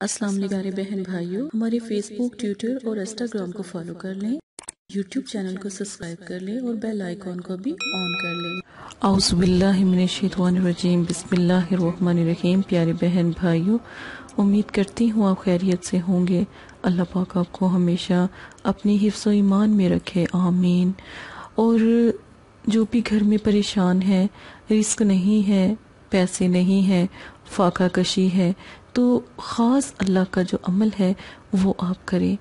السلام علیکم پیارے بہن بھائیوں، ہمارے فیس بک، ٹویٹر اور انسٹاگرام کو فالو کر لیں، یوٹیوب چینل کو سبسکرائب کر لیں اور بیل آئیکن کو بھی آن کر لیں۔ اعوذ باللہ من الشیطان الرجیم، بسم اللہ الرحمن الرحیم۔ پیارے بہن بھائیوں، امید کرتی ہوں آپ خیریت سے ہوں گے۔ اللہ پاک آپ کو ہمیشہ اپنی حفظ و ایمان میں رکھے، آمین۔ اور جو بھی گھر میں پریشان ہے، رزق نہیں ہے، پیسے نہیں ہے، فاقہ کشی ہے، تو خاص اللہ کا جو عمل ہے وہ آپ کریں۔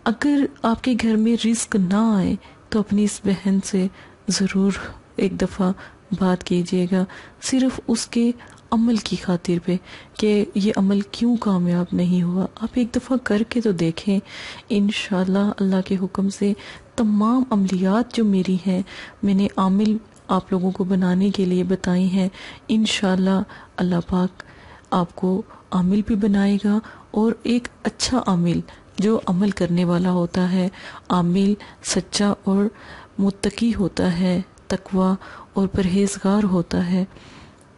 اگر آپ کے گھر میں رزق نہ آئے تو اپنی اس بہن سے ضرور ایک دفعہ بات کیجیے گا، صرف اس کے عمل کی خاطر پہ کہ یہ عمل کیوں کامیاب نہیں ہوا۔ آپ ایک دفعہ کر کے تو دیکھیں، انشاءاللہ اللہ کے حکم سے تمام عملیات جو میری ہیں، میں نے عامل آپ لوگوں کو بنانے کے لیے بتائی ہیں، انشاءاللہ اللہ پاک آپ کو عامل بھی بنائے گا، اور ایک اچھا عامل جو عمل کرنے والا ہوتا ہے، عامل سچا اور متقی ہوتا ہے، تقوی اور پرہیزگار ہوتا ہے،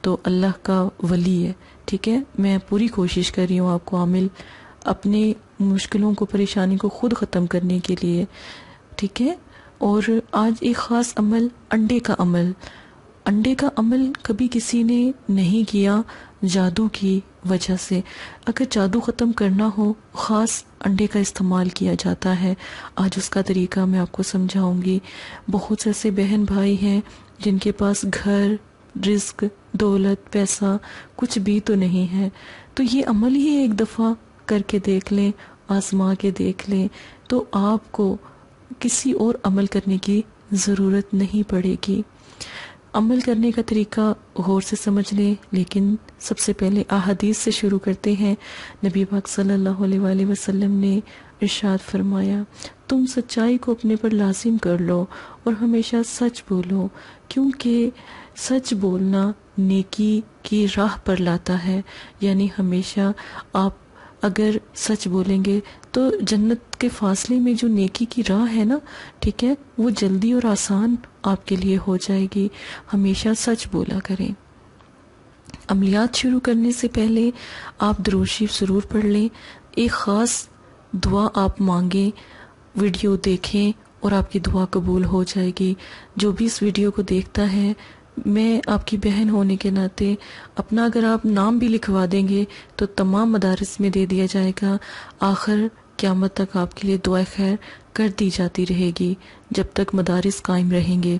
تو اللہ کا ولی ہے۔ ٹھیک ہے، میں پوری کوشش کر رہی ہوں آپ کو عامل اپنے مشکلوں کو، پریشانی کو خود ختم کرنے کے لیے۔ ٹھیک ہے، اور آج ایک خاص عمل، انڈے کا عمل۔ انڈے کا عمل کبھی کسی نے نہیں کیا جادو کی وجہ سے۔ اگر جادو ختم کرنا ہو، خاص انڈے کا استعمال کیا جاتا ہے۔ آج اس کا طریقہ میں آپ کو سمجھاؤں گی۔ بہت سے ایسے بہن بھائی ہیں جن کے پاس گھر، رزق، دولت، پیسہ کچھ بھی تو نہیں ہے، تو یہ عمل ہی ایک دفعہ کر کے دیکھ لیں، آزما کے دیکھ لیں، تو آپ کو کسی اور عمل کرنے کی ضرورت نہیں پڑے گی۔ عمل کرنے کا طریقہ غور سے سمجھ لیں، لیکن سب سے پہلے احادیث سے شروع کرتے ہیں۔ نبی پاک صلی اللہ علیہ وآلہ وسلم نے ارشاد فرمایا، تم سچائی کو اپنے پر لازم کر لو اور ہمیشہ سچ بولو، کیونکہ سچ بولنا نیکی کی راہ پر لاتا ہے۔ یعنی ہمیشہ آپ اگر سچ بولیں گے تو جنت کے فاصلے میں جو نیکی کی راہ ہے نا، ٹھیک ہے، وہ جلدی اور آسان آپ کے لیے ہو جائے گی۔ ہمیشہ سچ بولا کریں۔ عملیات شروع کرنے سے پہلے آپ درود شریف ضرور پڑھ لیں، ایک خاص دعا آپ مانگیں، ویڈیو دیکھیں اور آپ کی دعا قبول ہو جائے گی۔ جو بھی اس ویڈیو کو دیکھتا ہے، میں آپ کی بہن ہونے کے ناطے اپنا اگر آپ نام بھی لکھوا دیں گے تو تمام مدارس میں دے دیا جائے گا۔ آخر قیامت تک آپ کے لیے دعا خیر کر دی جاتی رہے گی جب تک مدارس قائم رہیں گے۔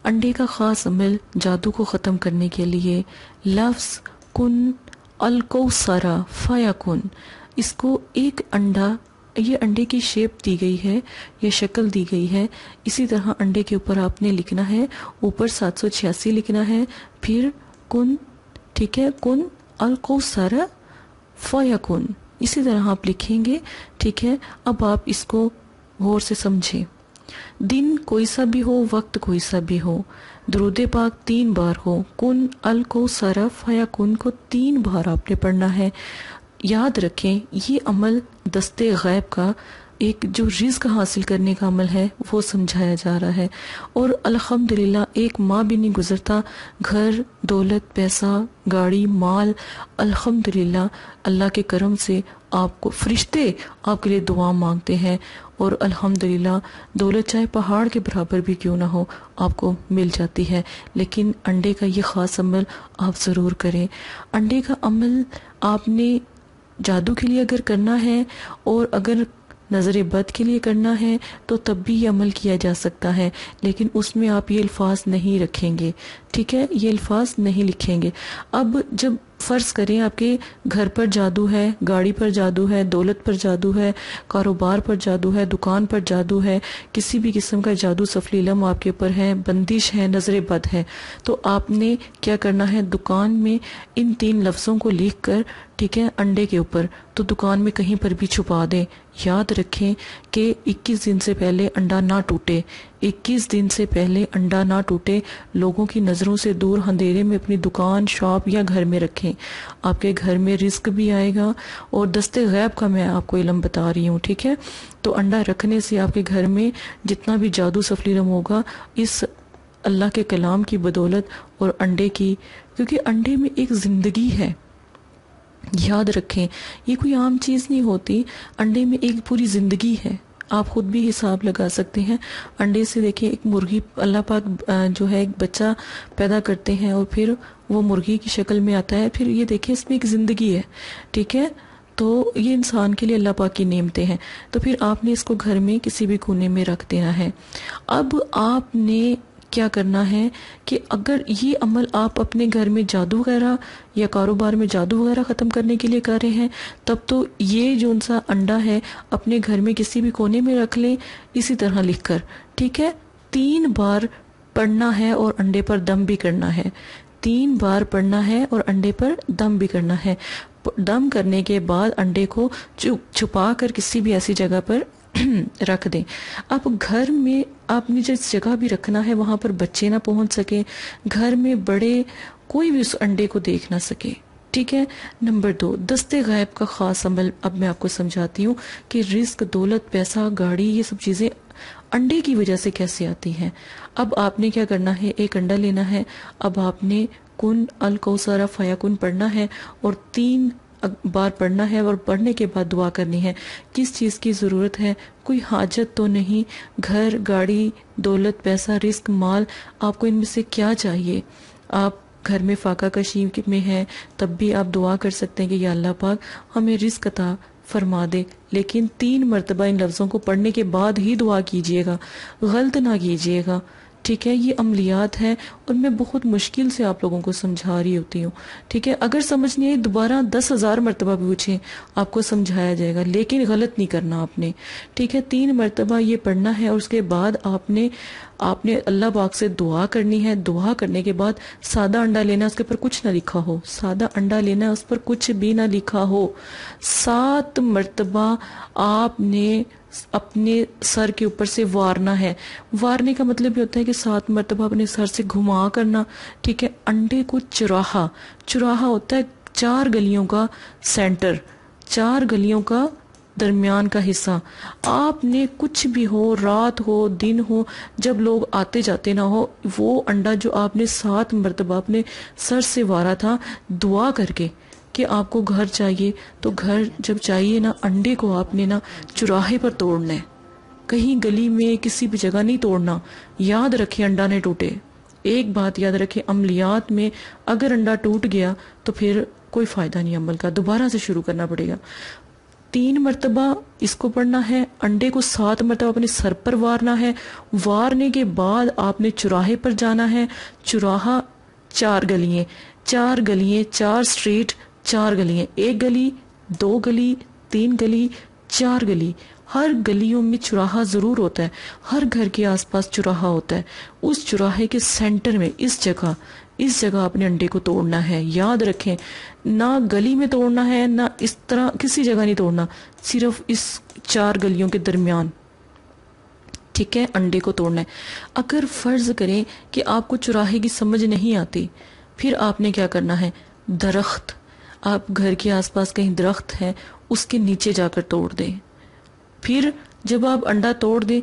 انڈے کا خاص عمل جادو کو ختم کرنے کے لیے، لفظ کن الکوثر فیکن، اس کو ایک انڈا، یہ انڈے کی شیپ دی گئی ہے، یہ شکل دی گئی ہے، اسی طرح انڈے کے اوپر آپ نے لکھنا ہے، اوپر 786 لکھنا ہے، پھر کن، ٹھیک ہے، کن الکوثر فیکن، اسی طرح آپ لکھیں گے۔ ٹھیک ہے، اب آپ اس کو غور سے سمجھیں۔ دن کوئی سا بھی ہو، وقت کوئی سا بھی ہو، درود پاک 3 بار ہو، کن الکوثر فیکن کو 3 بار آپ نے پڑھنا ہے۔ یاد رکھیں، یہ عمل دست غیب کا ایک جو رزق حاصل کرنے کا عمل ہے وہ سمجھایا جا رہا ہے، اور الحمدللہ ایک ماہ بھی نہیں گزرتا، گھر، دولت، پیسہ، گاڑی، مال، الحمدللہ اللہ کے کرم سے آپ کو فرشتے آپ کے لیے دعا مانگتے ہیں، اور الحمدللہ دولت چاہے پہاڑ کے برابر بھی کیوں نہ ہو آپ کو مل جاتی ہے۔ لیکن انڈے کا یہ خاص عمل آپ ضرور کریں۔ انڈے کا عمل آپ نے جادو کے لیے اگر کرنا ہے اور اگر نظر بد کے لیے کرنا ہے تو تب بھی یہ عمل کیا جا سکتا ہے، لیکن اس میں آپ یہ الفاظ نہیں رکھیں گے، ٹھیک ہے، یہ الفاظ نہیں لکھیں گے۔ اب جب فرض کریں آپ کے گھر پر جادو ہے، گاڑی پر جادو ہے، دولت پر جادو ہے، کاروبار پر جادو ہے، دکان پر جادو ہے، کسی بھی قسم کا جادو سفلی علم آپ کے اوپر ہے، بندش ہے، نظر بد ہے، تو آپ نے کیا کرنا ہے، دکان میں ان 3 لفظوں کو لکھ کر، ٹھیک ہے، انڈے کے اوپر، تو دکان میں کہیں پر بھی چھپا دیں۔ یاد رکھیں کہ 21 دن سے پہلے انڈا نہ ٹوٹے، 21 دن سے پہلے انڈا نہ ٹوٹے، لوگوں کی نظروں سے دور اندھیرے میں اپنی دکان، شاپ یا گھر میں رکھیں۔ آپ کے گھر میں رزق بھی آئے گا، اور دست غیب کا میں آپ کو علم بتا رہی ہوں، ٹھیک ہے۔ تو انڈا رکھنے سے آپ کے گھر میں جتنا بھی جادو سفلی علم ہوگا، اس اللہ کے کلام کی بدولت اور انڈے کی، کیونکہ انڈے میں ایک زندگی ہے، یاد رکھیں یہ کوئی عام چیز نہیں ہوتی، انڈے میں ایک پوری زندگی ہے، آپ خود بھی حساب لگا سکتے ہیں۔ انڈے سے دیکھیں ایک مرغی اللہ پاک جو ہے ایک بچہ پیدا کرتے ہیں اور پھر وہ مرغی کی شکل میں آتا ہے، پھر یہ دیکھیں اس میں ایک زندگی ہے، ٹھیک ہے، تو یہ انسان کے لیے اللہ پاک کی نعمتیں ہیں۔ تو پھر آپ نے اس کو گھر میں کسی بھی کونے میں رکھ دینا ہے۔ اب آپ نے کیا کرنا ہے کہ اگر یہ عمل آپ اپنے گھر میں جادو وغیرہ یا کاروبار میں جادو وغیرہ ختم کرنے کے لیے کر رہے ہیں، تب تو یہ جو ان سا انڈا ہے اپنے گھر میں کسی بھی کونے میں رکھ لیں، اسی طرح لکھ کر، ٹھیک ہے، 3 بار پڑھنا ہے اور انڈے پر دم بھی کرنا ہے، 3 بار پڑھنا ہے اور انڈے پر دم بھی کرنا ہے۔ دم کرنے کے بعد انڈے کو چھپا کر کسی بھی ایسی جگہ پر رکھ دیں۔ اب گھر میں آپ نے جس جگہ بھی رکھنا ہے وہاں پر بچے نہ پہنچ سکیں، گھر میں بڑے کوئی بھی اس انڈے کو دیکھ نہ سکے، ٹھیک ہے۔ نمبر 2، دستے غیب کا خاص عمل اب میں آپ کو سمجھاتی ہوں کہ رزق، دولت، پیسہ، گاڑی، یہ سب چیزیں انڈے کی وجہ سے کیسے آتی ہیں۔ اب آپ نے کیا کرنا ہے، ایک انڈا لینا ہے، اب آپ نے کن الکوثر فیکن پڑھنا ہے اور 3 بار پڑھنا ہے، اور پڑھنے کے بعد دعا کرنی ہے۔ کس چیز کی ضرورت ہے، کوئی حاجت تو نہیں، گھر، گاڑی، دولت، پیسہ، رزق، مال، آپ کو ان میں سے کیا چاہیے؟ آپ گھر میں فاقہ کشی میں ہیں تب بھی آپ دعا کر سکتے ہیں کہ یا اللہ پاک ہمیں رزق عطا فرما دے، لیکن 3 مرتبہ ان لفظوں کو پڑھنے کے بعد ہی دعا کیجئے گا، غلط نہ کیجئے گا، ٹھیک ہے۔ یہ عملیات ہیں اور میں بہت مشکل سے آپ لوگوں کو سمجھا رہی ہوتی ہوں، ٹھیک ہے۔ اگر سمجھ نہیں آئی دوبارہ 10,000 مرتبہ پوچھیں، آپ کو سمجھایا جائے گا، لیکن غلط نہیں کرنا آپ نے، ٹھیک ہے۔ 3 مرتبہ یہ پڑھنا ہے اور اس کے بعد آپ نے اللہ پاک سے دعا کرنی ہے۔ دعا کرنے کے بعد سادہ انڈا لینا، اس کے پر کچھ نہ لکھا ہو، سادہ انڈا لینا ہے، اس پر کچھ بھی نہ لکھا ہو۔ 7 مرتبہ آپ نے اپنے سر کے اوپر سے وارنا ہے۔ وارنے کا مطلب یہ ہوتا ہے کہ 7 مرتبہ اپنے سر سے گھما کرنا، ٹھیک ہے۔ انڈے کو چراہا ہوتا ہے 4 گلیوں کا سینٹر، 4 گلیوں کا درمیان کا حصہ۔ آپ نے کچھ بھی ہو، رات ہو، دن ہو، جب لوگ آتے جاتے نہ ہو، وہ انڈا جو آپ نے 7 مرتبہ اپنے سر سے وارا تھا دعا کر کے کہ آپ کو گھر چاہیے، تو گھر جب چاہیے نا، انڈے کو آپ نے نا چراہے پر توڑنا ہے، کہیں گلی میں کسی بھی جگہ نہیں توڑنا۔ یاد رکھیں انڈا نے ٹوٹے، ایک بات یاد رکھیں، عملیات میں اگر انڈا ٹوٹ گیا تو پھر کوئی فائدہ نہیں عمل کا، دوبارہ سے شروع کرنا پڑے گا۔ 3 مرتبہ اس کو پڑھنا ہے، انڈے کو 7 مرتبہ اپنے سر پر وارنا ہے۔ وارنے کے بعد آپ نے چراہے پر جانا ہے۔ چراہا 4 گلیاں، 4 سٹریٹ، 4 گلیاں، 1 گلی، 2 گلی، 3 گلی، 4 گلی، ہر گلیوں میں چراہا ضرور ہوتا ہے، ہر گھر کے آس پاس چراہا ہوتا ہے۔ اس چراہے کے سینٹر میں اس جگہ اپنے انڈے کو توڑنا ہے۔ یاد رکھیں، نہ گلی میں توڑنا ہے، نہ اس طرح کسی جگہ نہیں توڑنا، صرف اس 4 گلیوں کے درمیان، ٹھیک ہے، انڈے کو توڑنا ہے۔ اگر فرض کریں کہ آپ کو چراہے کی سمجھ نہیں آتی، پھر آپ نے کیا کرنا ہے، درخت، آپ گھر کے آس پاس کہیں درخت ہے، اس کے نیچے جا کر توڑ دیں۔ پھر جب آپ انڈا توڑ دیں،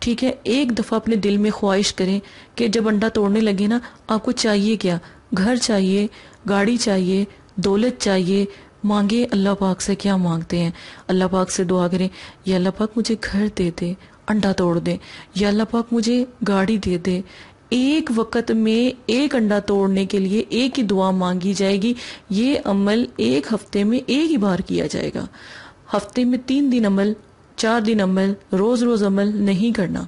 ٹھیک ہے، ایک دفعہ اپنے دل میں خواہش کریں کہ جب انڈا توڑنے لگے نا، آپ کو چاہیے کیا، گھر چاہیے، گاڑی چاہیے، دولت چاہیے، مانگے اللہ پاک سے، کیا مانگتے ہیں، اللہ پاک سے دعا کریں، یا اللہ پاک مجھے گھر دے دے، انڈا توڑ دے، یا اللہ پاک مجھے گاڑی دے دے۔ ایک وقت میں ایک انڈا توڑنے کے لیے ایک ہی دعا مانگی جائے گی۔ یہ عمل ایک ہفتے میں ایک ہی بار کیا جائے گا، ہفتے میں 3 دن عمل، 4 دن عمل، روز عمل نہیں کرنا۔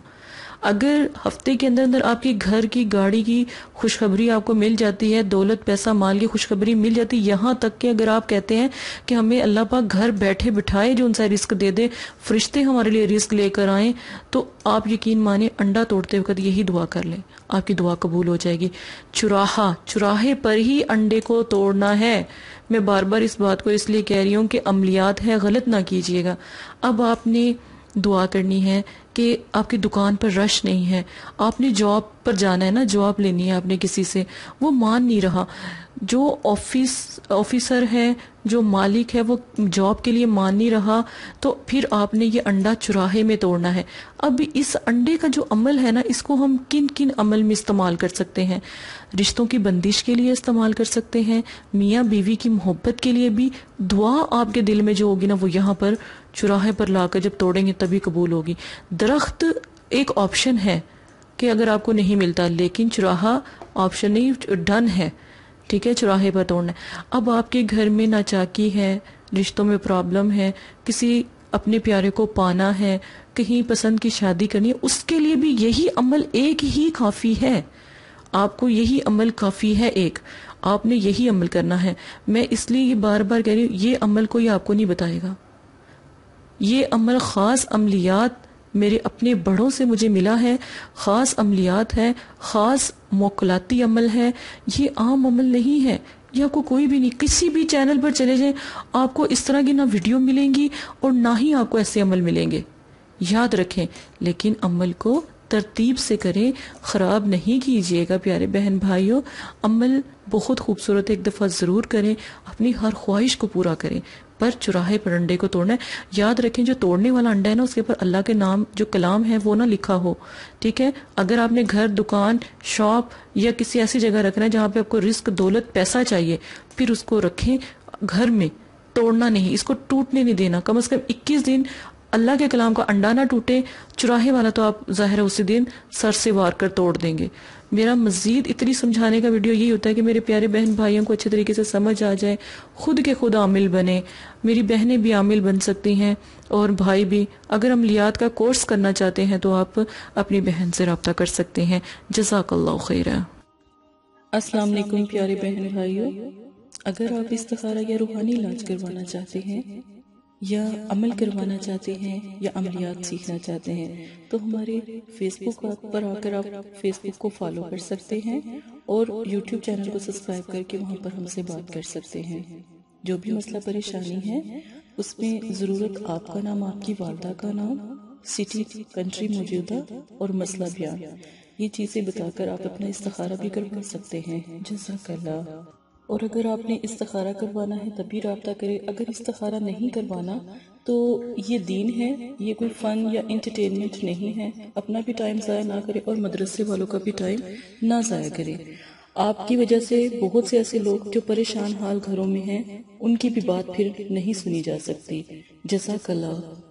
اگر ہفتے کے اندر آپ کی گھر کی، گاڑی کی خوشخبری آپ کو مل جاتی ہے، دولت، پیسہ، مال کی خوشخبری مل جاتی ہے، یہاں تک کہ اگر آپ کہتے ہیں کہ ہمیں اللہ پاک گھر بیٹھے بٹھائے جو ان سے رزق دے دے، فرشتے ہمارے لیے رزق لے کر آئیں، تو آپ یقین مانیں انڈا توڑتے وقت یہی دعا کر لیں، آپ کی دعا قبول ہو جائے گی۔ چراہے پر ہی انڈے کو توڑنا ہے۔ میں بار بار اس بات کو اس لیے کہہ رہی ہوں کہ عملیات ہے، غلط نہ کیجیے گا۔ اب آپ نے دعا کرنی ہے کہ آپ کی دکان پر رش نہیں ہے، آپ نے جاب پر جانا ہے نا، جاب لینی ہے آپ نے کسی سے، وہ مان نہیں رہا، جو آفیسر ہے، جو مالک ہے، وہ جاب کے لیے مان نہیں رہا تو پھر آپ نے یہ انڈا چراہے میں توڑنا ہے۔ اب اس انڈے کا جو عمل ہے نا، اس کو ہم کن کن عمل میں استعمال کر سکتے ہیں؟ رشتوں کی بندش کے لیے استعمال کر سکتے ہیں، میاں بیوی کی محبت کے لیے بھی۔ دعا آپ کے دل میں جو ہوگی نا، وہ یہاں پر چراہے پر لا کر جب توڑیں گے تبھی قبول ہوگی۔ درخت ایک آپشن ہے کہ اگر آپ کو نہیں ملتا، لیکن چراہا آپشن نہیں، ڈن ہے، ٹھیک ہے، چراہے پر توڑنا ہے۔ اب آپ کے گھر میں ناچاکی ہے، رشتوں میں پرابلم ہے، کسی اپنے پیارے کو پانا ہے، کہیں پسند کی شادی کرنی ہے، اس کے لیے بھی یہی عمل ایک ہی کافی ہے۔ آپ کو یہی عمل کافی ہے، ایک آپ نے یہی عمل کرنا ہے۔ میں اس لیے یہ بار بار کہہ رہی ہوں، یہ عمل کوئی آپ کو نہیں بتائے گا۔ یہ عمل خاص عملیات میرے اپنے بڑوں سے مجھے ملا ہے، خاص عملیات ہے، خاص موکلاتی عمل ہے، یہ عام عمل نہیں ہے۔ یہ آپ کو کوئی بھی نہیں، کسی بھی چینل پر چلے جائیں آپ کو اس طرح کی نہ ویڈیو ملیں گی اور نہ ہی آپ کو ایسے عمل ملیں گے۔ یاد رکھیں، لیکن عمل کو ترتیب سے کریں، خراب نہیں کیجیے گا پیارے بہن بھائیوں۔ عمل بہت خوبصورت ہے، ایک دفعہ ضرور کریں، اپنی ہر خواہش کو پورا کریں، پر چراہے پر انڈے کو توڑنا ہے۔ یاد رکھیں جو توڑنے والا انڈا ہے نا، اس کے اوپر اللہ کے نام جو کلام ہے وہ نہ لکھا ہو، ٹھیک ہے۔ اگر آپ نے گھر، دکان، شاپ یا کسی ایسی جگہ رکھنا ہے جہاں پہ آپ کو رزق، دولت، پیسہ چاہیے، پھر اس کو رکھیں گھر میں، توڑنا نہیں، اس کو ٹوٹنے نہیں دینا۔ کم از کم 21 دن اللہ کے کلام کا انڈا نہ ٹوٹے۔ چراہے والا تو آپ ظاہر ہے اسی دن سر سے وار کر توڑ دیں گے۔ میرا مزید اتنی سمجھانے کا ویڈیو یہی ہوتا ہے کہ میرے پیارے بہن بھائیوں کو اچھے طریقے سے سمجھ آ جائے، خود کے خود عامل بنے۔ میری بہنیں بھی عامل بن سکتی ہیں اور بھائی بھی۔ اگر عملیات کا کورس کرنا چاہتے ہیں تو آپ اپنی بہن سے رابطہ کر سکتے ہیں۔ جزاک اللہ خیر۔ السلام علیکم پیارے بہن بھائیوں، اگر آپ استخارہ یا روحانی علاج کروانا چاہتے ہیں یا عمل کروانا چاہتے ہیں یا عملیات سیکھنا چاہتے ہیں تو ہمارے فیس بک پر آ کر آپ فیس بک کو فالو کر سکتے ہیں اور یوٹیوب چینل کو سبسکرائب کر کے وہاں پر ہم سے بات کر سکتے ہیں۔ جو بھی مسئلہ پریشانی ہے اس میں ضرورت آپ کا نام، آپ کی والدہ کا نام، سٹی، کنٹری موجودہ اور مسئلہ بیان، یہ چیزیں بتا کر آپ اپنا استخارہ بھی کروا سکتے ہیں۔ جزاک اللہ۔ اور اگر آپ نے استخارہ کروانا ہے تبھی رابطہ کرے، اگر استخارہ نہیں کروانا تو یہ دین ہے، یہ کوئی فن یا انٹرٹینمنٹ نہیں ہے۔ اپنا بھی ٹائم ضائع نہ کرے اور مدرسے والوں کا بھی ٹائم نہ ضائع کرے۔ آپ کی وجہ سے بہت سے ایسے لوگ جو پریشان حال گھروں میں ہیں، ان کی بھی بات پھر نہیں سنی جا سکتی۔ جزاک اللہ۔